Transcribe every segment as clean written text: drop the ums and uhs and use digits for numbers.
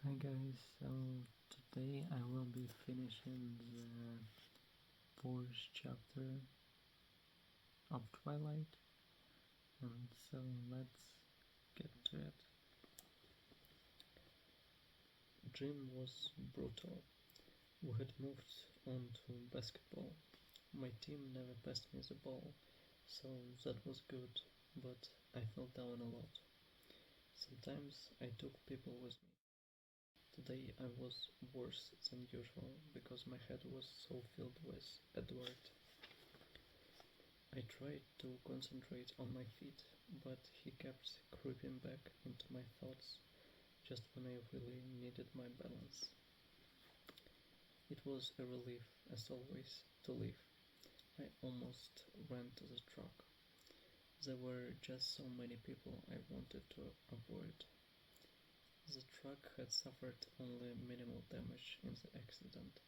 Hi guys, so today I will be finishing the fourth chapter of Twilight, and so let's get to it. Gym was brutal. We had moved on to basketball. My team never passed me the ball, so that was good, but I fell down a lot. Sometimes I took people with me. Today I was worse than usual because my head was so filled with Edward. I tried to concentrate on my feet, but he kept creeping back into my thoughts just when I really needed my balance. It was a relief, as always, to leave. I almost ran to the truck. There were just so many people I wanted to avoid. The truck had suffered only minimal damage in the accident.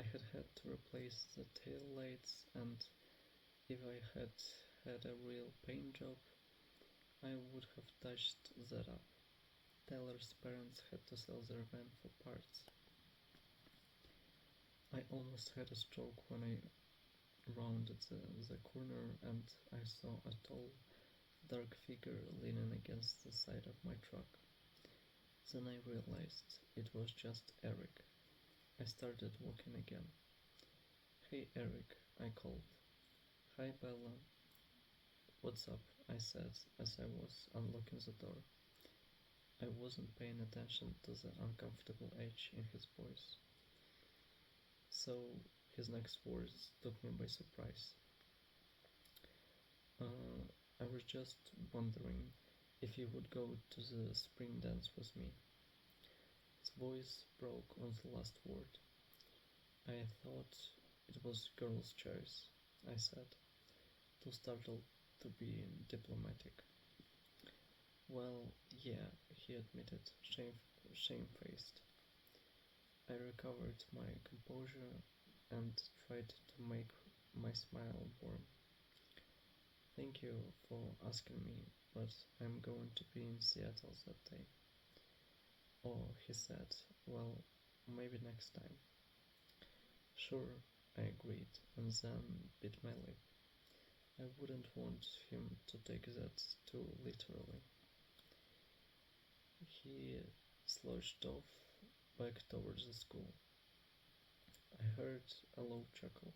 I had to replace the tail lights, and if I had had a real paint job, I would have touched that up. Tyler's parents had to sell their van for parts. I almost had a stroke when I rounded the corner and I saw a tall, dark figure leaning against the side of my truck. Then I realized it was just Eric. I started walking again. "Hey Eric," I called. "Hi Bella." "What's up?" I said as I was unlocking the door. I wasn't paying attention to the uncomfortable edge in his voice. So his next words took me by surprise. I was just wondering if you would go to the spring dance with me. His voice broke on the last word. "I thought it was girls' choice," I said, too startled to be diplomatic. "Well, yeah," he admitted, shamefaced. I recovered my composure and tried to make my smile warm. "Thank you for asking me, but I'm going to be in Seattle that day." "Oh," he said, "well, maybe next time." "Sure," I agreed, and then bit my lip. I wouldn't want him to take that too literally. He slouched off back towards the school. I heard a low chuckle.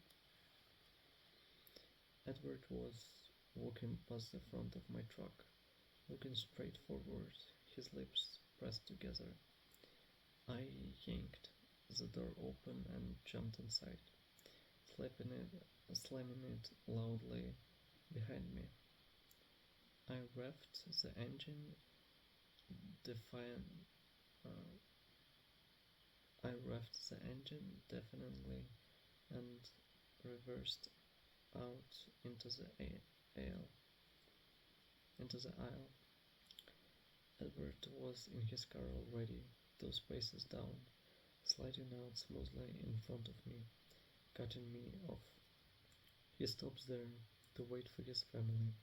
Edward was walking past the front of my truck, looking straight forward, his lips pressed together. I yanked the door open and jumped inside, slamming it loudly behind me. I revved the engine defiant. Uh, I revved the engine defiantly and reversed out into the aisle. Edward was in his car already, 2 spaces down, sliding out smoothly in front of me, cutting me off. He stops there to wait for his family.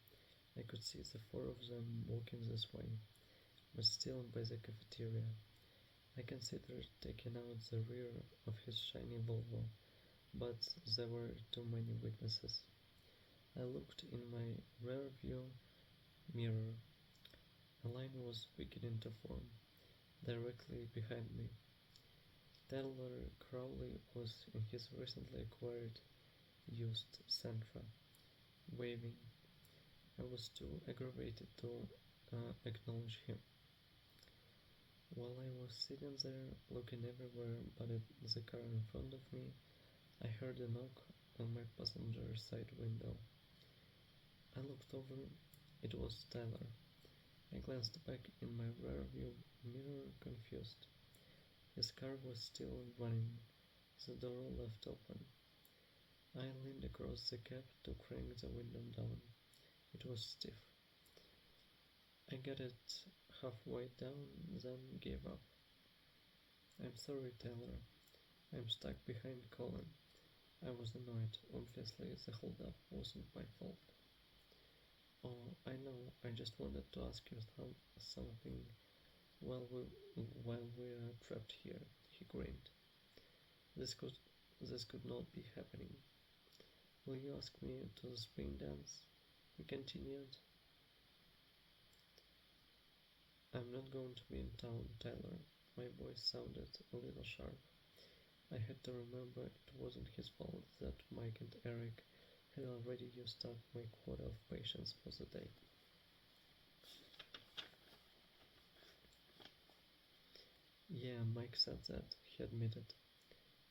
I could see the 4 of them walking this way, but still by the cafeteria. I considered taking out the rear of his shiny Volvo, but there were too many witnesses. I looked in my rear view mirror. A line was beginning to form, directly behind me. Tyler Crowley was in his recently acquired used Sentra, waving. I was too aggravated to acknowledge him. While I was sitting there, looking everywhere but at the car in front of me, I heard a knock on my passenger side window. I looked over. It was Tyler. I glanced back in my rearview mirror, confused. His car was still running, the door left open. I leaned across the cab to crank the window down. It was stiff. I got it halfway down, then gave up. "I'm sorry, Taylor. I'm stuck behind Colin." I was annoyed. Obviously, the holdup wasn't my fault. "Oh, I know. I just wanted to ask you something While we are trapped here, he grinned. This could this could not be happening. Will you ask me to the spring dance? He continued. I'm not going to be in town, Tyler. My voice sounded a little sharp. I had to remember it wasn't his fault that Mike and Eric had already used up my quota of patience for the day. Yeah, Mike said that, he admitted.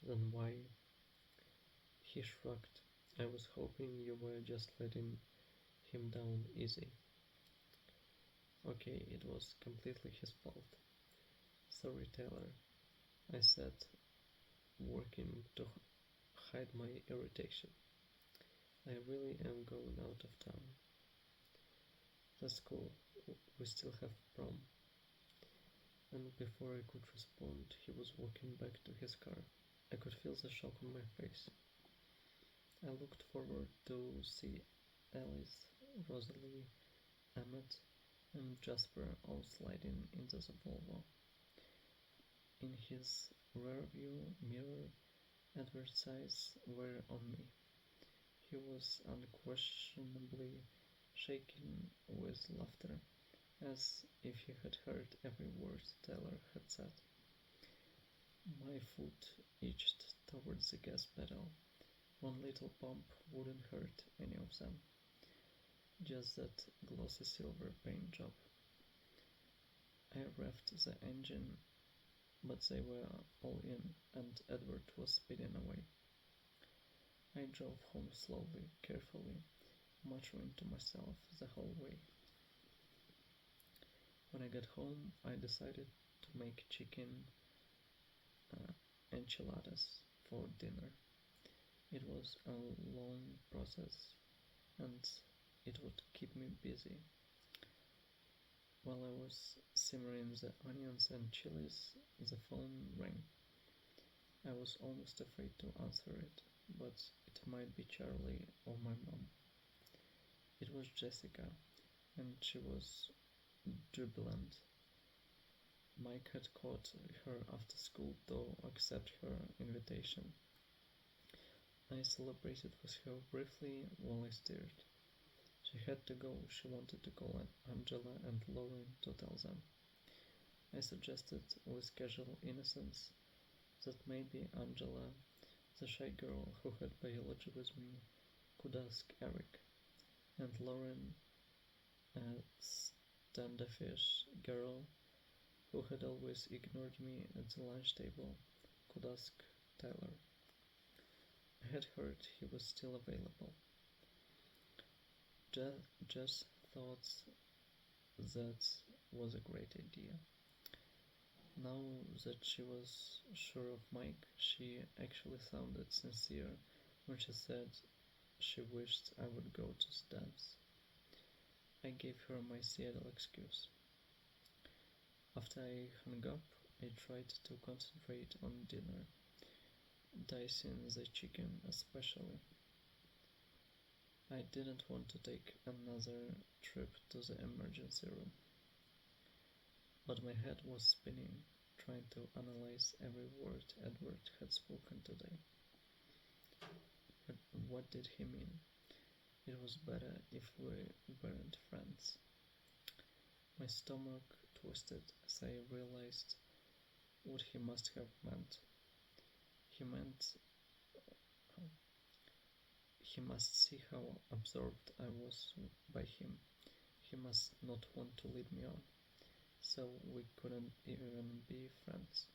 Then why? He shrugged. I was hoping you were just letting him down easy. Okay, it was completely his fault. Sorry, Taylor, I said, working to hide my irritation. I really am going out of town. That's cool. We still have prom. And before I could respond, he was walking back to his car. I could feel the shock on my face. I looked forward to see Alice, Rosalie, Emmett, and Jasper all sliding into the Volvo. In his rearview mirror, Edward's eyes were on me. He was unquestionably shaking with laughter, as if he had heard every word Taylor had said. My foot itched towards the gas pedal. One little bump wouldn't hurt any of them. Just that glossy silver paint job. I revved the engine, but they were all in, and Edward was speeding away. I drove home slowly, carefully, muttering to myself the whole way. When I got home, I decided to make chicken enchiladas for dinner. It was a long process, and it would keep me busy. While I was simmering the onions and chilies, the phone rang. I was almost afraid to answer it, but it might be Charlie or my mom. It was Jessica, and she was jubilant. Mike had caught her after school to accept her invitation. I celebrated with her briefly while I steered. She had to go. She wanted to call Angela and Lauren to tell them. I suggested with casual innocence that maybe Angela, the shy girl who had biology with me, could ask Eric, and Lauren, a standoffish girl who had always ignored me at the lunch table, could ask Tyler. I had heard he was still available. Jess thought that was a great idea. Now that she was sure of Mike, she actually sounded sincere when she said she wished I would go to the dance. I gave her my Seattle excuse. After I hung up, I tried to concentrate on dinner, dicing the chicken especially. I didn't want to take another trip to the emergency room. But my head was spinning, trying to analyze every word Edward had spoken today. But what did he mean? It was better if we weren't friends. My stomach twisted as I realized what he must have meant. He must see how absorbed I was by him. He must not want to lead me on. So we couldn't even be friends,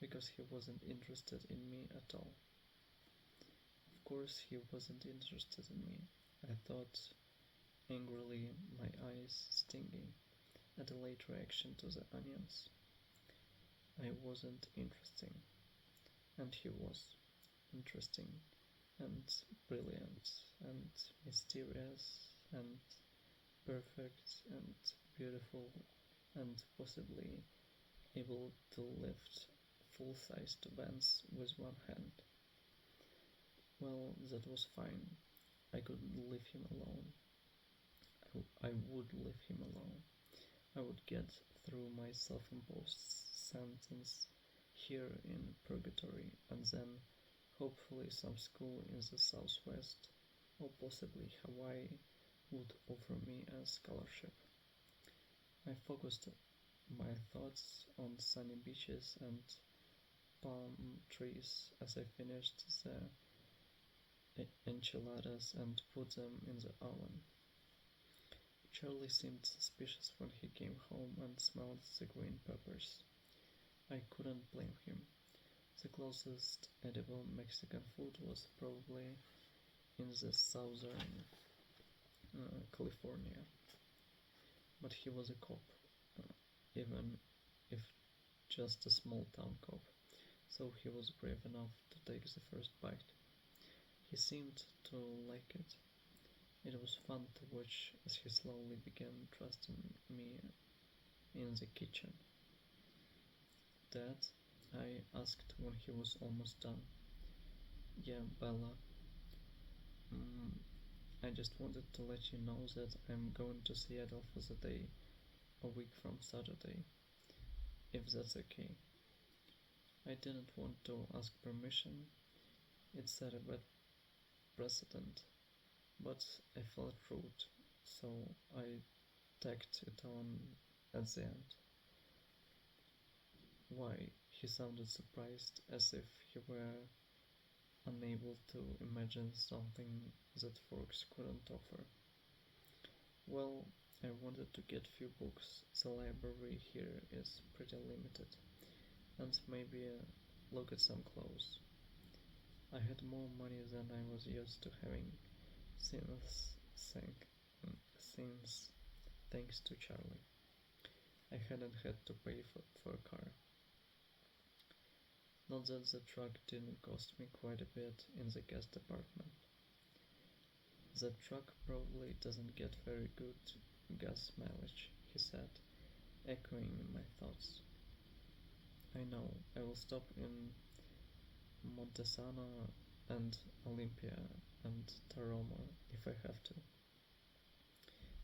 because he wasn't interested in me at all. Of course he wasn't interested in me, I thought angrily, my eyes stinging at a late reaction to the onions. I wasn't interesting, and he was interesting, and brilliant, and mysterious, and perfect, and beautiful, and possibly able to lift full-sized bands with one hand. Well, that was fine. I could leave him alone. I would leave him alone. I would get through my self-imposed sentence here in purgatory, and then hopefully some school in the southwest, or possibly Hawaii, would offer me a scholarship. I focused my thoughts on sunny beaches and palm trees as I finished the enchiladas and put them in the oven. Charlie seemed suspicious when he came home and smelled the green peppers. I couldn't blame him. The closest edible Mexican food was probably in the southern California. But he was a cop, even if just a small town cop, so he was brave enough to take the first bite. He seemed to like it. It was fun to watch as he slowly began trusting me in the kitchen. "Dad?" I asked when he was almost done. "Yeah, Bella. Mm, I just wanted to let you know that I'm going to Seattle for the day, a week from Saturday, if that's okay." I didn't want to ask permission. It set a bad precedent, but I felt rude, so I tacked it on at the end. "Why?" He sounded surprised, as if he were unable to imagine something that Forks couldn't offer. "Well, I wanted to get few books. The library here is pretty limited, and maybe look at some clothes." I had more money than I was used to having since, since thanks to Charlie. I hadn't had to pay for a car. Not that the truck didn't cost me quite a bit in the gas department. "That truck probably doesn't get very good gas mileage," he said, echoing my thoughts. "I know. I will stop in Montesana and Olympia and Taroma if I have to."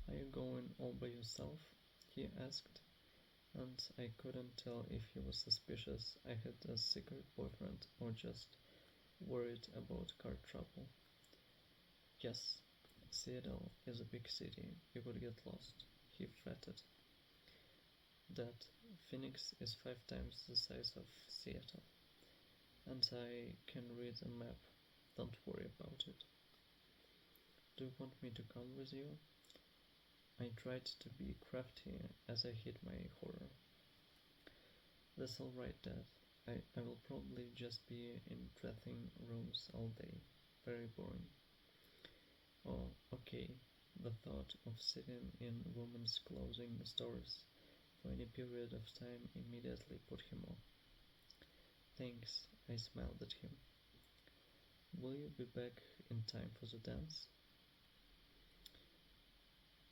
"Are you going all by yourself?" he asked, and I couldn't tell if he was suspicious I had a secret boyfriend or just worried about car trouble. "Yes, Seattle is a big city. You could get lost," he fretted. "Dad, Phoenix is 5 times the size of Seattle, and I can read a map. Don't worry about it." "Do you want me to come with you?" I tried to be crafty as I hid my horror. "That's alright, Dad. I will probably just be in dressing rooms all day. Very boring." "Oh, okay." The thought of sitting in women's clothing stores for any period of time immediately put him off. "Thanks," I smiled at him. "Will you be back in time for the dance?"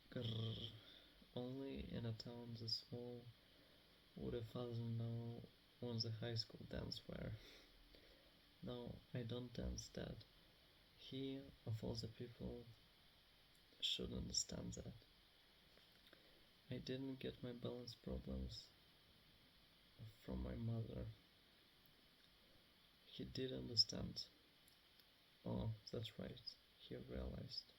Grrr. Only in a town this small would a father know when the high school dance were. "No, I don't dance, Dad." He, of all the people, should understand that. I didn't get my balance problems from my mother. He did understand. Oh, that's right, he realized.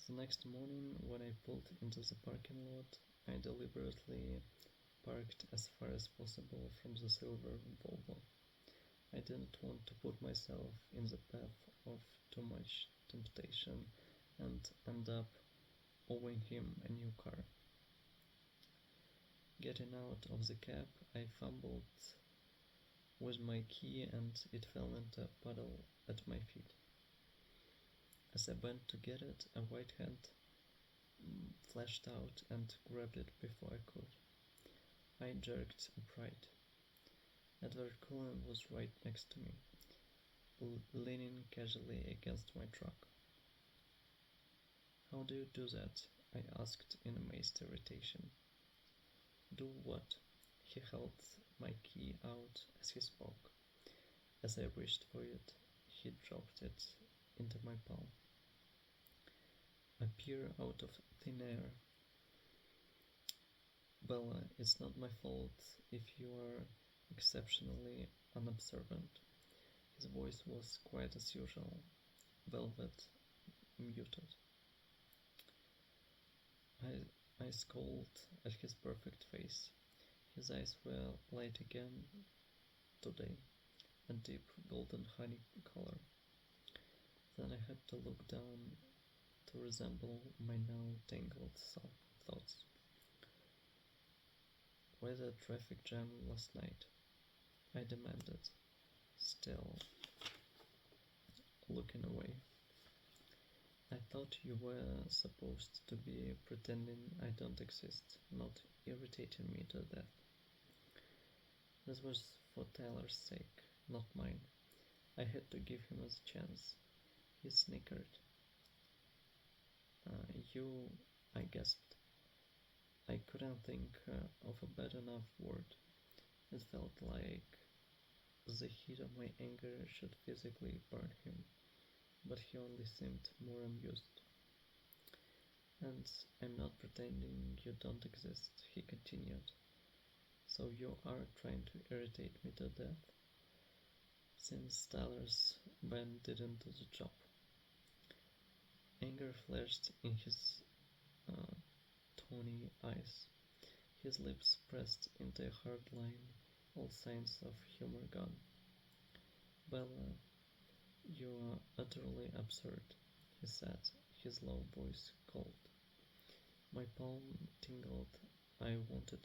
The next morning, when I pulled into the parking lot, I deliberately parked as far as possible from the silver Volvo. I didn't want to put myself in the path of too much temptation and end up owing him a new car. Getting out of the cab, I fumbled with my key and it fell into a puddle at my feet. As I bent to get it, a white hand flashed out and grabbed it before I could. I jerked upright. Edward Cullen was right next to me, leaning casually against my truck. "How do you do that?" I asked in amazed irritation. "Do what?" He held my key out as he spoke. As I reached for it, he dropped it into my palm. "Appear out of thin air." Bella, it's not my fault if you are exceptionally unobservant. His voice was quiet as usual, velvet, muted. I scowled at his perfect face. His eyes were light again today, a deep golden honey color. Then I had to look down to resemble my now tangled thoughts. Why the traffic jam last night? I demanded, still looking away. I thought you were supposed to be pretending I don't exist, not irritating me to death. This was for Tyler's sake, not mine. I had to give him a chance. He snickered. You, I gasped. I couldn't think of a bad enough word. It felt like the heat of my anger should physically burn him, but he only seemed more amused. And I'm not pretending you don't exist, he continued. So you are trying to irritate me to death? Since Tyler's ban didn't do the job. Anger flashed in his uh, tawny eyes. His lips pressed into a hard line, all signs of humor gone. Bella, you are utterly absurd, he said, his low voice cold. My palm tingled. I wanted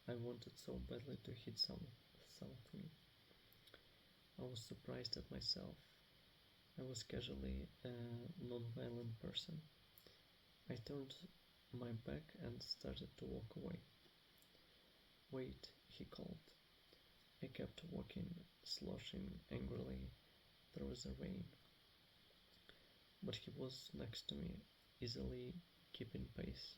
I wanted so badly to hit something. I was surprised at myself. I was casually a non-violent person. I turned my back and started to walk away. Wait, he called. I kept walking, sloshing angrily through the rain. But he was next to me, easily keeping pace.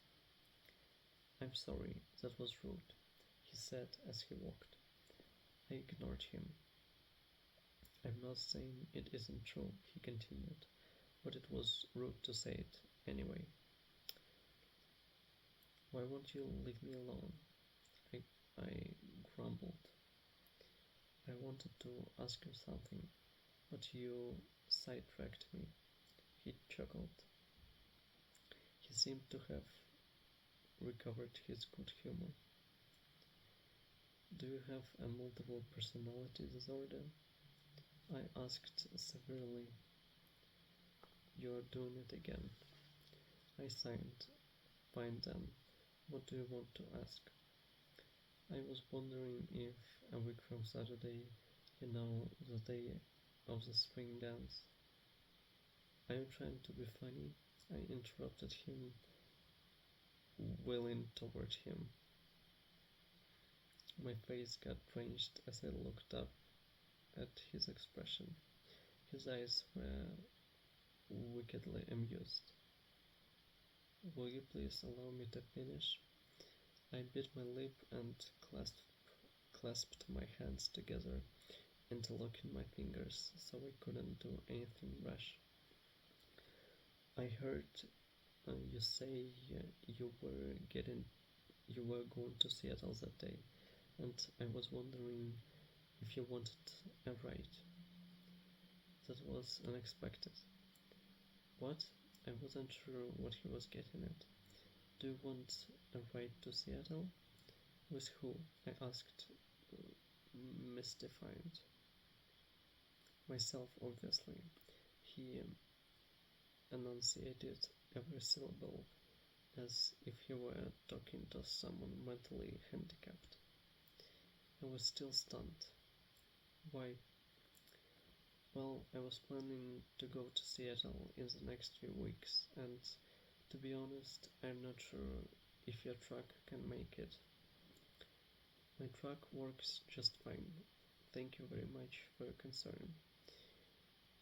I'm sorry, that was rude, he said as he walked. I ignored him. I'm not saying it isn't true, he continued, but it was rude to say it anyway. Why won't you leave me alone? I grumbled. I wanted to ask you something, but you sidetracked me. He chuckled. He seemed to have recovered his good humor. Do you have a multiple personality disorder? I asked severely. You're doing it again. I signed. Fine then. What do you want to ask? I was wondering if a week from Saturday, the day of the spring dance. Are you trying to be funny? I interrupted him, wheeling toward him. My face got drenched as I looked up at his expression. His eyes were wickedly amused. Will you please allow me to finish? I bit my lip and clasped my hands together, interlocking my fingers so I couldn't do anything rash. I heard you say you were going to Seattle that day, and I was wondering if you wanted a ride. That was unexpected. What? I wasn't sure what he was getting at. Do you want a ride to Seattle? With who? I asked, mystified. Myself, obviously. He enunciated every syllable as if he were talking to someone mentally handicapped. I was still stunned. Why? Well, I was planning to go to Seattle in the next few weeks, and to be honest, I'm not sure if your truck can make it. My truck works just fine. Thank you very much for your concern.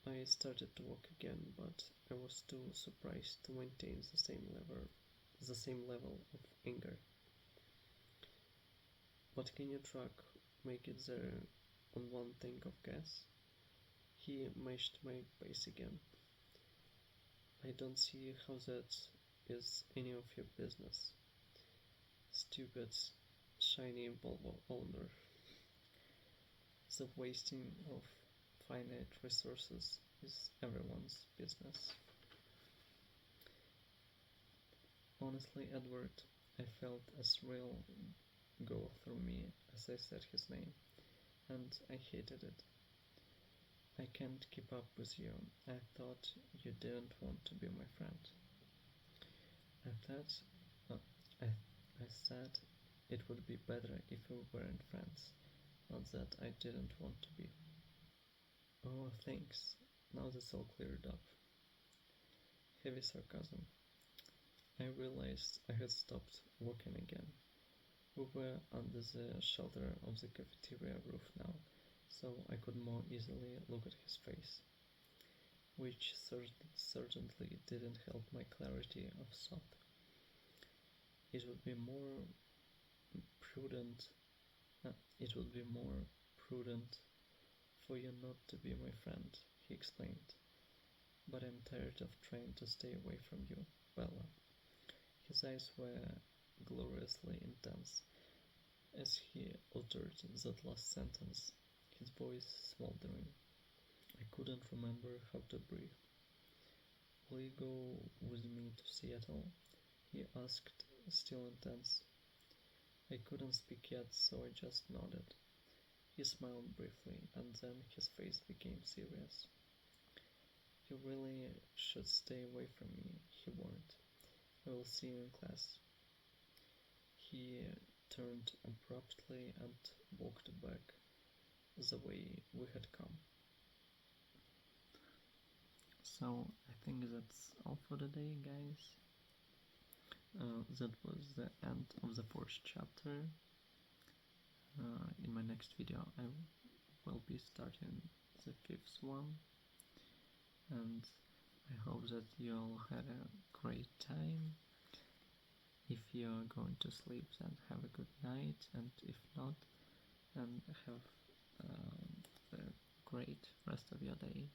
I started to walk again, but I was too surprised to maintain the same level of anger. But can your truck make it there on one tank of gas? He matched my pace again. I don't see how that is any of your business. Stupid, shiny Volvo owner. The wasting of finite resources is everyone's business. Honestly, Edward, I felt a thrill go through me as I said his name, and I hated it. I can't keep up with you. I thought you didn't want to be my friend. I thought, uh, I, I said it would be better if we weren't friends, not that I didn't want to be. Oh, thanks. Now that's all cleared up. Heavy sarcasm. I realized I had stopped walking again. We were under the shelter of the cafeteria roof now, so I could more easily look at his face, which certainly didn't help my clarity of thought. It would be more prudent. It would be more prudent for you not to be my friend, he explained. But I'm tired of trying to stay away from you, Bella. His eyes were gloriously intense as he uttered that last sentence, his voice smoldering. I couldn't remember how to breathe. Will you go with me to Seattle? He asked, still intense. I couldn't speak yet, so I just nodded. He smiled briefly, and then his face became serious. You really should stay away from me, he warned. I will see you in class. He turned abruptly and walked back the way we had come. So I think that's all for today, guys. That was the end of the fourth chapter. In my next video I will be starting the fifth one, and I hope that you all had a great time. If you're going to sleep, then have a good night, and if not, then have a great rest of your day.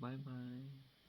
Bye bye.